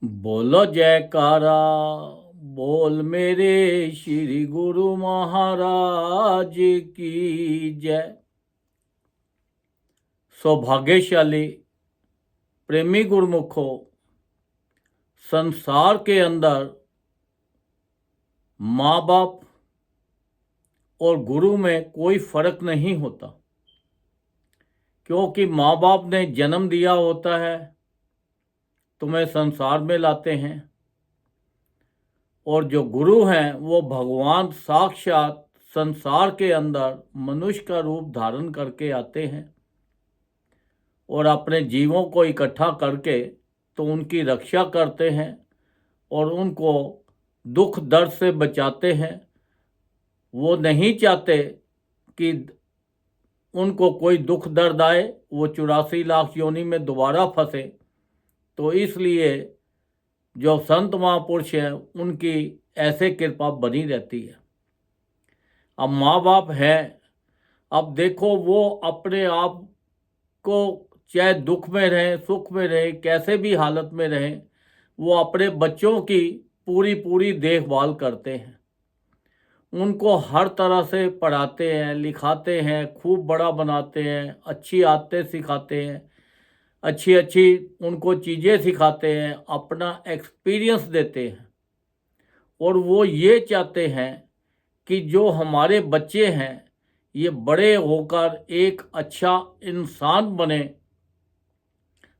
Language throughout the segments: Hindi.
बोलो जयकारा, बोल मेरे श्री गुरु महाराज की जय। सौभाग्यशाली प्रेमी गुरुमुखों, संसार के अंदर माँ बाप और गुरु में कोई फर्क नहीं होता, क्योंकि माँ बाप ने जन्म दिया होता है, तुम्हें संसार में लाते हैं, और जो गुरु हैं वो भगवान साक्षात संसार के अंदर मनुष्य का रूप धारण करके आते हैं और अपने जीवों को इकट्ठा करके तो उनकी रक्षा करते हैं और उनको दुख दर्द से बचाते हैं। वो नहीं चाहते कि उनको कोई दुख दर्द आए, वो 84 लाख योनि में दोबारा फंसे। तो इसलिए जो संत महापुरुष हैं उनकी ऐसे कृपा बनी रहती है। अब माँ बाप हैं, अब देखो वो अपने आप को चाहे दुख में रहें सुख में रहें कैसे भी हालत में रहें, वो अपने बच्चों की पूरी देखभाल करते हैं। उनको हर तरह से पढ़ाते हैं, लिखाते हैं, खूब बड़ा बनाते हैं, अच्छी आदतें सिखाते हैं, अच्छी उनको चीज़ें सिखाते हैं, अपना एक्सपीरियंस देते हैं। और वो ये चाहते हैं कि जो हमारे बच्चे हैं ये बड़े होकर एक अच्छा इंसान बने,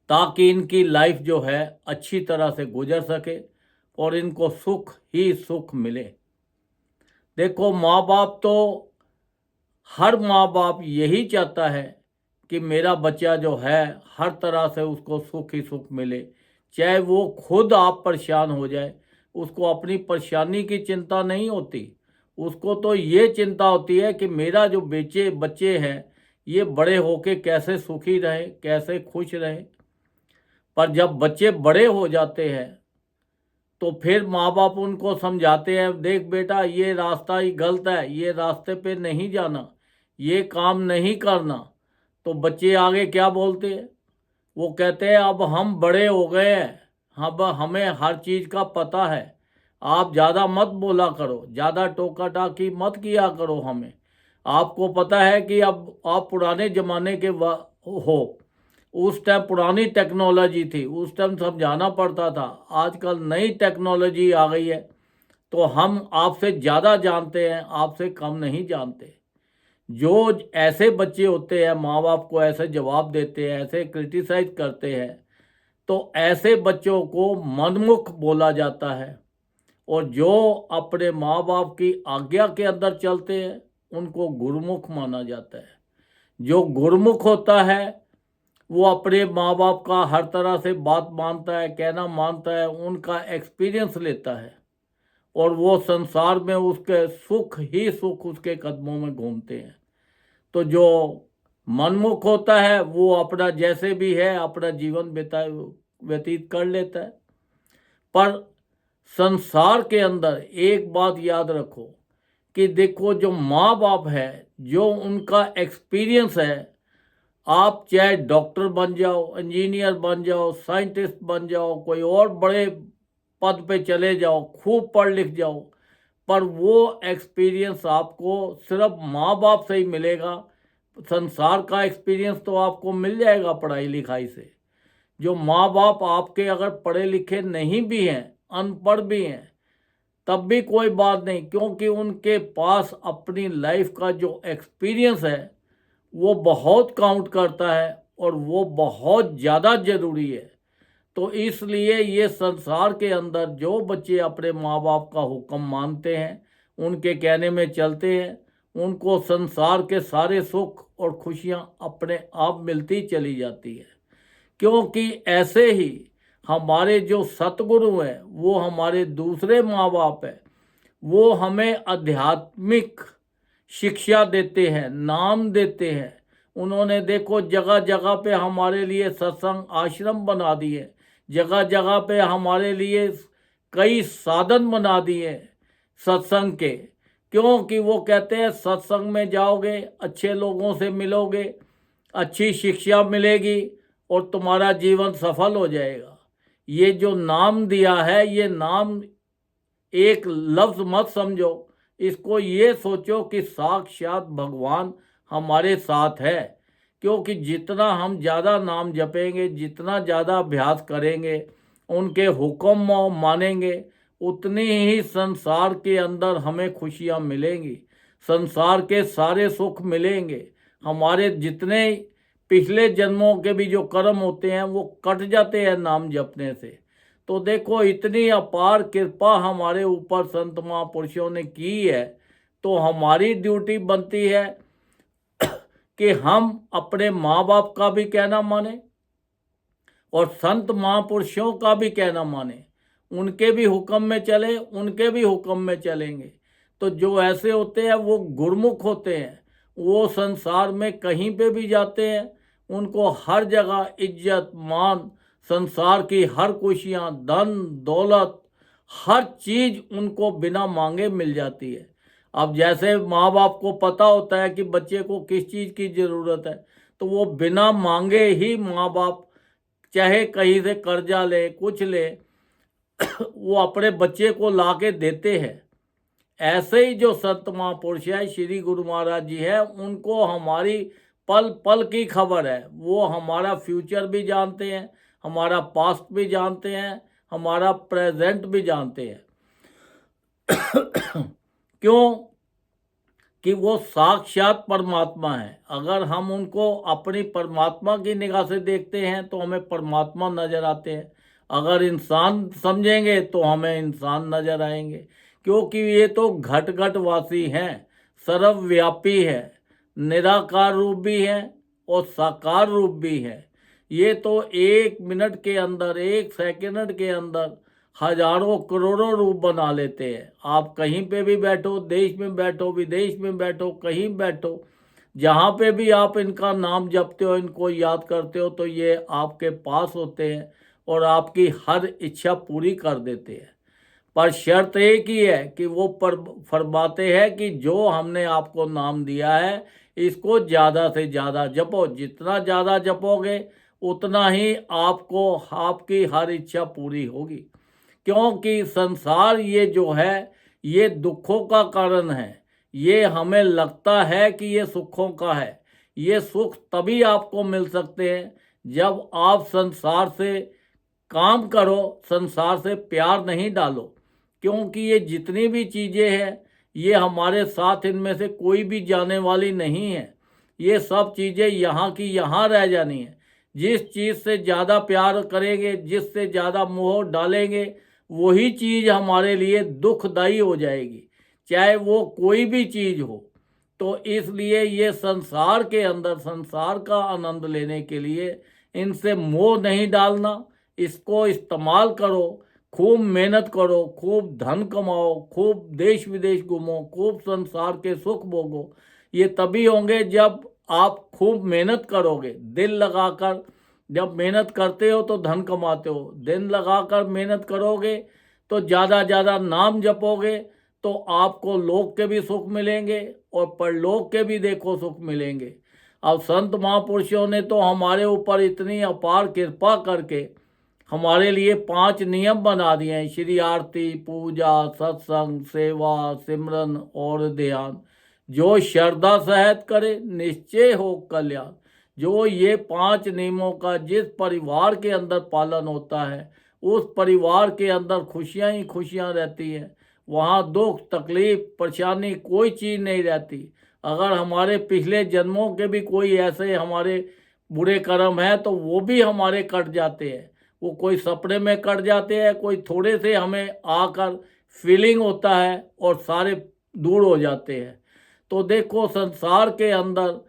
ताकि इनकी लाइफ जो है अच्छी तरह से गुजर सके और इनको सुख ही सुख मिले। देखो माँ बाप तो, हर माँ बाप यही चाहता है कि मेरा बच्चा जो है हर तरह से उसको सुख ही सुख मिले, चाहे वो खुद आप परेशान हो जाए, उसको अपनी परेशानी की चिंता नहीं होती। उसको तो ये चिंता होती है कि मेरा जो बच्चे हैं ये बड़े होके कैसे सुखी रहे, कैसे खुश रहे। पर जब बच्चे बड़े हो जाते हैं तो फिर माँ बाप उनको समझाते हैं, देख बेटा ये रास्ता ही गलत है, ये रास्ते पे नहीं जाना, ये काम नहीं करना। तो बच्चे आगे क्या बोलते हैं, वो कहते हैं अब हम बड़े हो गए हैं, अब हमें हर चीज़ का पता है, आप ज़्यादा मत बोला करो, ज़्यादा टोका टाकी मत किया करो हमें। आपको पता है कि अब आप पुराने ज़माने के हो, उस टाइम पुरानी टेक्नोलॉजी थी, उस टाइम समझाना पड़ता था। आजकल नई टेक्नोलॉजी आ गई है, तो हम आपसे ज़्यादा जानते हैं, आपसे कम नहीं जानते। जो ऐसे बच्चे होते हैं माँ बाप को ऐसे जवाब देते हैं, ऐसे क्रिटिसाइज करते हैं, तो ऐसे बच्चों को मनमुख बोला जाता है। और जो अपने माँ बाप की आज्ञा के अंदर चलते हैं उनको गुरुमुख माना जाता है। जो गुरुमुख होता है वो अपने माँ बाप का हर तरह से बात मानता है, कहना मानता है, उनका एक्सपीरियंस लेता है, और वो संसार में उसके सुख ही सुख उसके कदमों में घूमते हैं। तो जो मनमुख होता है वो अपना जैसे भी है अपना जीवन व्यतीत कर लेता है। पर संसार के अंदर एक बात याद रखो कि देखो जो माँ बाप है, जो उनका एक्सपीरियंस है, आप चाहे डॉक्टर बन जाओ, इंजीनियर बन जाओ, साइंटिस्ट बन जाओ, कोई और बड़े पद पे चले जाओ, खूब पढ़ लिख जाओ, पर वो एक्सपीरियंस आपको सिर्फ माँ बाप से ही मिलेगा। संसार का एक्सपीरियंस तो आपको मिल जाएगा पढ़ाई लिखाई से। जो माँ बाप आपके अगर पढ़े लिखे नहीं भी हैं, अनपढ़ भी हैं, तब भी कोई बात नहीं, क्योंकि उनके पास अपनी लाइफ का जो एक्सपीरियंस है वो बहुत काउंट करता है और वो बहुत ज़्यादा ज़रूरी है। तो इसलिए ये संसार के अंदर जो बच्चे अपने माँ बाप का हुक्म मानते हैं, उनके कहने में चलते हैं, उनको संसार के सारे सुख और खुशियाँ अपने आप मिलती चली जाती है। क्योंकि ऐसे ही हमारे जो सतगुरु हैं वो हमारे दूसरे माँ बाप हैं, वो हमें आध्यात्मिक शिक्षा देते हैं, नाम देते हैं। उन्होंने देखो जगह जगह पे हमारे लिए सत्संग आश्रम बना दिए, जगह जगह पे हमारे लिए कई साधन बना दिए सत्संग के। क्योंकि वो कहते हैं सत्संग में जाओगे, अच्छे लोगों से मिलोगे, अच्छी शिक्षा मिलेगी और तुम्हारा जीवन सफल हो जाएगा। ये जो नाम दिया है, ये नाम एक लफ्ज़ मत समझो, इसको ये सोचो कि साक्षात भगवान हमारे साथ है। क्योंकि जितना हम ज़्यादा नाम जपेंगे, जितना ज़्यादा अभ्यास करेंगे, उनके हुक्म मानेंगे, उतनी ही संसार के अंदर हमें खुशियाँ मिलेंगी, संसार के सारे सुख मिलेंगे। हमारे जितने पिछले जन्मों के भी जो कर्म होते हैं वो कट जाते हैं नाम जपने से। तो देखो, इतनी अपार कृपा हमारे ऊपर संत महापुरुषों ने की है, तो हमारी ड्यूटी बनती है कि हम अपने माँ बाप का भी कहना माने और संत महापुरुषों का भी कहना माने, उनके भी हुक्म में चले, उनके भी हुक्म में चलेंगे। तो जो ऐसे होते हैं वो गुरमुख होते हैं, वो संसार में कहीं पे भी जाते हैं, उनको हर जगह इज्जत मान, संसार की हर खुशियाँ, धन दौलत, हर चीज़ उनको बिना मांगे मिल जाती है। अब जैसे माँ बाप को पता होता है कि बच्चे को किस चीज़ की ज़रूरत है, तो वो बिना मांगे ही माँ बाप चाहे कहीं से कर्जा ले, कुछ ले, वो अपने बच्चे को ला के देते हैं। ऐसे ही जो संत महापुरुष है, श्री गुरु महाराज जी है, उनको हमारी पल पल की खबर है। वो हमारा फ्यूचर भी जानते हैं, हमारा पास्ट भी जानते हैं, हमारा प्रेजेंट भी जानते हैं। क्यों? कि वो साक्षात परमात्मा है। अगर हम उनको अपनी परमात्मा की निगाह से देखते हैं तो हमें परमात्मा नजर आते हैं, अगर इंसान समझेंगे तो हमें इंसान नजर आएंगे। क्योंकि ये तो घट घट वासी हैं, सर्वव्यापी है, निराकार रूप भी है और साकार रूप भी है। ये तो 1 मिनट के अंदर, 1 सेकंड के अंदर हजारों करोड़ों रूप बना लेते हैं। आप कहीं पे भी बैठो, देश में बैठो, विदेश में बैठो, कहीं बैठो, जहाँ पे भी आप इनका नाम जपते हो, इनको याद करते हो, तो ये आपके पास होते हैं और आपकी हर इच्छा पूरी कर देते हैं। पर शर्त एक ही है कि वो फरमाते हैं कि जो हमने आपको नाम दिया है, इसको ज़्यादा से ज़्यादा जपो। जितना ज़्यादा जपोगे उतना ही आपको आपकी हर इच्छा पूरी होगी। क्योंकि संसार ये जो है, ये दुखों का कारण है। ये हमें लगता है कि ये सुखों का है। ये सुख तभी आपको मिल सकते हैं जब आप संसार से काम करो, संसार से प्यार नहीं डालो। क्योंकि ये जितनी भी चीज़ें हैं, ये हमारे साथ, इनमें से कोई भी जाने वाली नहीं है। ये सब चीज़ें यहाँ की यहाँ रह जानी है। जिस चीज़ से ज़्यादा प्यार करेंगे, जिससे ज़्यादा मोह डालेंगे, वही चीज़ हमारे लिए दुखदायी हो जाएगी, चाहे वो कोई भी चीज़ हो। तो इसलिए ये संसार के अंदर, संसार का आनंद लेने के लिए इनसे मोह नहीं डालना, इसको इस्तेमाल करो, खूब मेहनत करो, खूब धन कमाओ, खूब देश विदेश घूमो, खूब संसार के सुख भोगो। ये तभी होंगे जब आप खूब मेहनत करोगे, दिल लगाकर। जब मेहनत करते हो तो धन कमाते हो, दिन लगाकर मेहनत करोगे तो ज़्यादा ज़्यादा नाम जपोगे, तो आपको लोक के भी सुख मिलेंगे और परलोक के भी देखो सुख मिलेंगे। अब संत महापुरुषों ने तो हमारे ऊपर इतनी अपार कृपा करके हमारे लिए 5 नियम बना दिए हैं, श्री आरती, पूजा, सत्संग, सेवा, सिमरन और ध्यान। जो श्रद्धा सहित करे, निश्चय हो कल्याण। जो ये 5 नियमों का जिस परिवार के अंदर पालन होता है, उस परिवार के अंदर खुशियाँ ही खुशियाँ रहती हैं। वहाँ दुख तकलीफ परेशानी कोई चीज़ नहीं रहती। अगर हमारे पिछले जन्मों के भी कोई ऐसे हमारे बुरे कर्म है तो वो भी हमारे कट जाते हैं। वो कोई सपने में कट जाते हैं, कोई थोड़े से हमें आकर फीलिंग होता है और सारे दूर हो जाते हैं। तो देखो, संसार के अंदर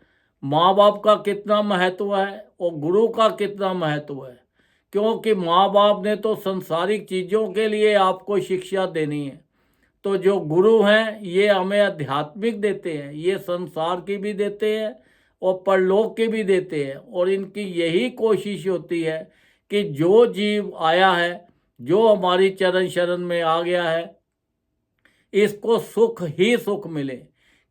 माँ बाप का कितना महत्व है और गुरु का कितना महत्व है। क्योंकि माँ बाप ने तो संसारिक चीज़ों के लिए आपको शिक्षा देनी है, तो जो गुरु हैं ये हमें आध्यात्मिक देते हैं, ये संसार की भी देते हैं और परलोक की भी देते हैं। और इनकी यही कोशिश होती है कि जो जीव आया है, जो हमारी चरण शरण में आ गया है, इसको सुख ही सुख मिले।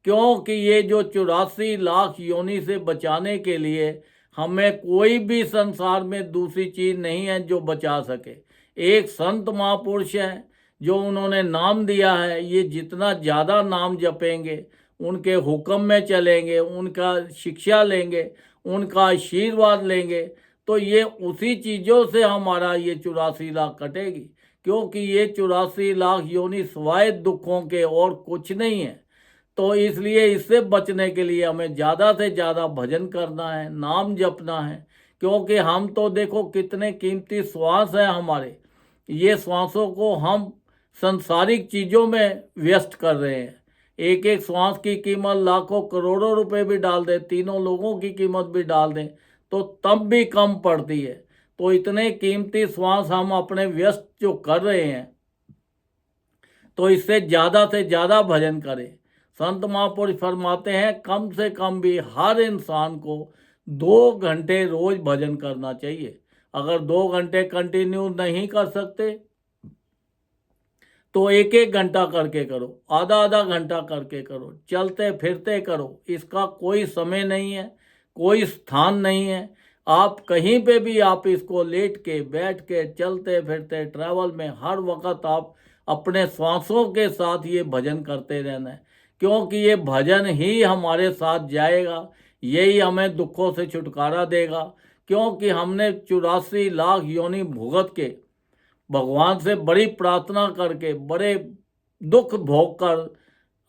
क्योंकि ये जो 84 लाख योनि से बचाने के लिए हमें कोई भी संसार में दूसरी चीज़ नहीं है जो बचा सके। एक संत महापुरुष हैं जो उन्होंने नाम दिया है, ये जितना ज़्यादा नाम जपेंगे, उनके हुक्म में चलेंगे, उनका शिक्षा लेंगे, उनका आशीर्वाद लेंगे, तो ये उसी चीज़ों से हमारा ये 84 लाख कटेगी, क्योंकि ये 84 लाख योनि सिवाय दुखों के और कुछ नहीं है। तो इसलिए इससे बचने के लिए हमें ज़्यादा से ज़्यादा भजन करना है, नाम जपना है, क्योंकि हम तो देखो कितने कीमती श्वास हैं हमारे, ये श्वासों को हम संसारिक चीज़ों में व्यस्त कर रहे हैं। एक एक श्वास की कीमत लाखों करोड़ों रुपए भी डाल दें, तीनों लोगों की कीमत भी डाल दें तो तब भी कम पड़ती है। तो इतने कीमती श्वास हम अपने व्यस्त जो कर रहे हैं, तो इससे ज़्यादा से ज़्यादा भजन करें। संत महापुरुष फरमाते हैं कम से कम भी हर इंसान को 2 घंटे रोज भजन करना चाहिए। अगर 2 घंटे कंटिन्यू नहीं कर सकते तो 1-1 घंटा करके करो, आधा-आधा घंटा करके करो, चलते फिरते करो। इसका कोई समय नहीं है, कोई स्थान नहीं है। आप कहीं पे भी आप इसको लेट के, बैठ के, चलते फिरते, ट्रैवल में हर वक्त आप अपने श्वासों के साथ ये भजन करते रहना है, क्योंकि ये भजन ही हमारे साथ जाएगा, यही हमें दुखों से छुटकारा देगा। क्योंकि हमने 84 लाख योनि भुगत के भगवान से बड़ी प्रार्थना करके, बड़े दुख भोग कर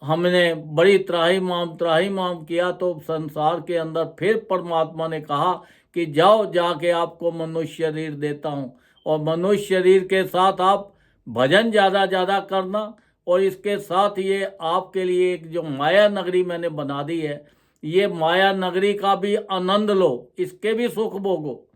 हमने बड़ी त्राही माम किया, तो संसार के अंदर फिर परमात्मा ने कहा कि जाओ, जाके आपको मनुष्य शरीर देता हूँ, और मनुष्य शरीर के साथ आप भजन ज़्यादा ज़्यादा करना, और इसके साथ ये आपके लिए एक जो माया नगरी मैंने बना दी है, ये माया नगरी का भी आनंद लो, इसके भी सुख भोगो।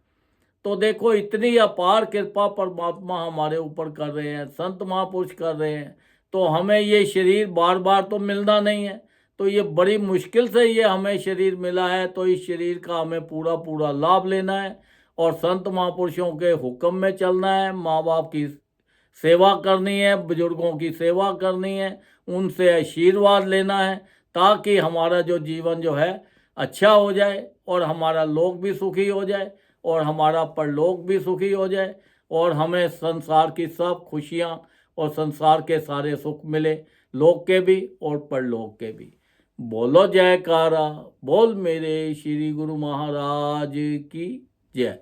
तो देखो इतनी अपार कृपा परमात्मा हमारे ऊपर कर रहे हैं, संत महापुरुष कर रहे हैं, तो हमें ये शरीर बार बार तो मिलना नहीं है, तो ये बड़ी मुश्किल से ये हमें शरीर मिला है, तो इस शरीर का हमें पूरा पूरा लाभ लेना है, और संत महापुरुषों के हुक्म में चलना है, माँ बाप की सेवा करनी है, बुजुर्गों की सेवा करनी है, उनसे आशीर्वाद लेना है, ताकि हमारा जो जीवन जो है अच्छा हो जाए, और हमारा लोक भी सुखी हो जाए, और हमारा परलोक भी सुखी हो जाए, और हमें संसार की सब खुशियाँ और संसार के सारे सुख मिले, लोक के भी और परलोक के भी। बोलो जयकारा, बोल मेरे श्री गुरु महाराज की जय।